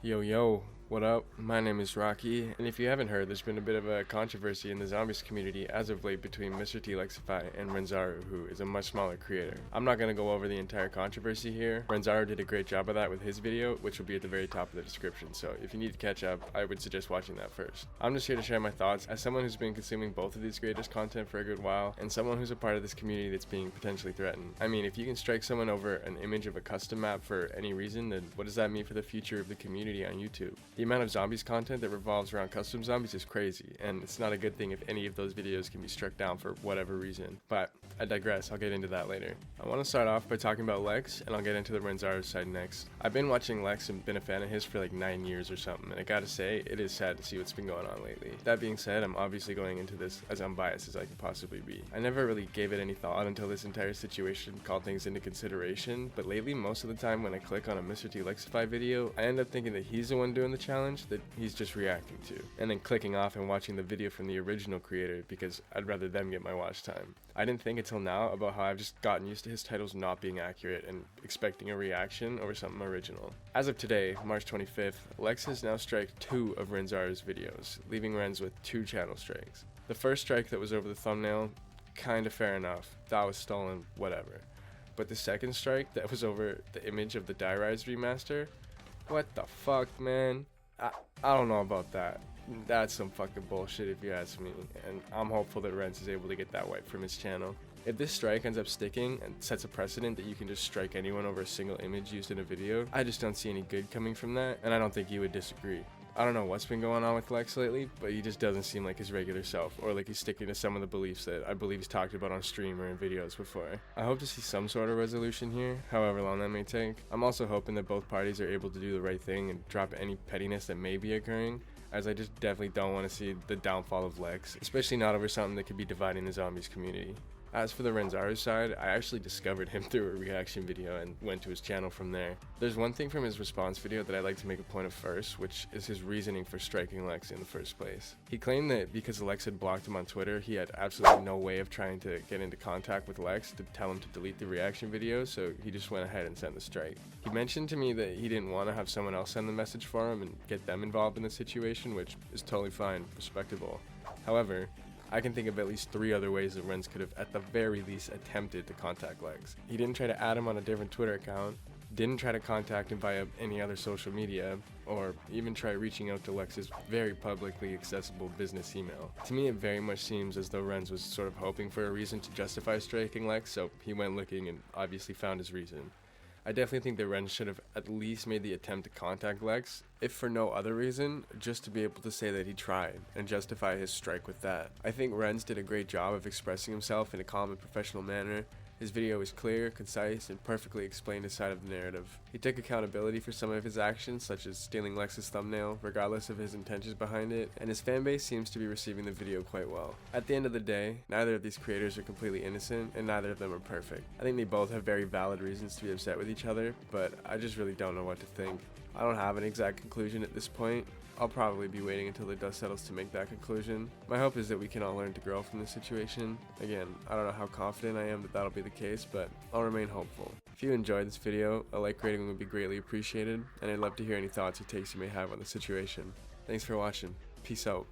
Yo, what up? My name is Rocky, and if you haven't heard, there's been a bit of a controversy in the zombies community as of late between MrTLexify and Renzaru, who is a much smaller creator. I'm not going to go over the entire controversy here. Renzaru did a great job of that with his video, which will be at the very top of the description, so if you need to catch up, I would suggest watching that first. I'm just here to share my thoughts as someone who's been consuming both of these creators' content for a good while, and someone who's a part of this community that's being potentially threatened. I mean, if you can strike someone over an image of a custom map for any reason, then what does that mean for the future of the community on YouTube? The amount of zombies content that revolves around custom zombies is crazy, and it's not a good thing if any of those videos can be struck down for whatever reason. But I digress, I'll get into that later. I want to start off by talking about Lex, and I'll get into the Renzaru side next. I've been watching Lex and been a fan of his for like 9 years or something, and I gotta say, it is sad to see what's been going on lately. That being said, I'm obviously going into this as unbiased as I can possibly be. I never really gave it any thought until this entire situation called things into consideration, but lately, most of the time when I click on a MrTLexify video, I end up thinking that he's the one doing the challenge that he's just reacting to, and then clicking off and watching the video from the original creator because I'd rather them get my watch time. I didn't think until now about how I've just gotten used to his titles not being accurate and expecting a reaction over something original. As of today, March 25th, Lex has now striked 2 of Renzaru's videos, leaving Renz with 2 channel strikes. The first strike that was over the thumbnail, kinda fair enough, that was stolen, whatever. But the second strike that was over the image of the Die Rise remaster, what the fuck, man? I don't know about that. That's some fucking bullshit if you ask me, and I'm hopeful that Renz is able to get that wiped from his channel. If this strike ends up sticking and sets a precedent that you can just strike anyone over a single image used in a video, I just don't see any good coming from that, and I don't think you would disagree. I don't know what's been going on with Lex lately, but he just doesn't seem like his regular self, or like he's sticking to some of the beliefs that I believe he's talked about on stream or in videos before. I hope to see some sort of resolution here, however long that may take. I'm also hoping that both parties are able to do the right thing and drop any pettiness that may be occurring, as I just definitely don't want to see the downfall of Lex, especially not over something that could be dividing the zombies community. As for the Renzaru side, I actually discovered him through a reaction video and went to his channel from there. There's one thing from his response video that I'd like to make a point of first, which is his reasoning for striking Lex in the first place. He claimed that because Lex had blocked him on Twitter, he had absolutely no way of trying to get into contact with Lex to tell him to delete the reaction video, so he just went ahead and sent the strike. He mentioned to me that he didn't want to have someone else send the message for him and get them involved in the situation, which is totally fine, respectable. However, I can think of at least 3 other ways that Renz could have at the very least attempted to contact Lex. He didn't try to add him on a different Twitter account, didn't try to contact him via any other social media, or even try reaching out to Lex's very publicly accessible business email. To me, it very much seems as though Renz was sort of hoping for a reason to justify striking Lex, so he went looking and obviously found his reason. I definitely think that Renz should have at least made the attempt to contact Lex, if for no other reason, just to be able to say that he tried, and justify his strike with that. I think Renz did a great job of expressing himself in a calm and professional manner. His video was clear, concise, and perfectly explained his side of the narrative. He took accountability for some of his actions, such as stealing Lex's thumbnail, regardless of his intentions behind it, and his fanbase seems to be receiving the video quite well. At the end of the day, neither of these creators are completely innocent, and neither of them are perfect. I think they both have very valid reasons to be upset with each other, but I just really don't know what to think. I don't have an exact conclusion at this point. I'll probably be waiting until the dust settles to make that conclusion. My hope is that we can all learn to grow from this situation. Again, I don't know how confident I am that that'll be the case, but I'll remain hopeful. If you enjoyed this video, a like rating would be greatly appreciated, and I'd love to hear any thoughts or takes you may have on the situation. Thanks for watching. Peace out.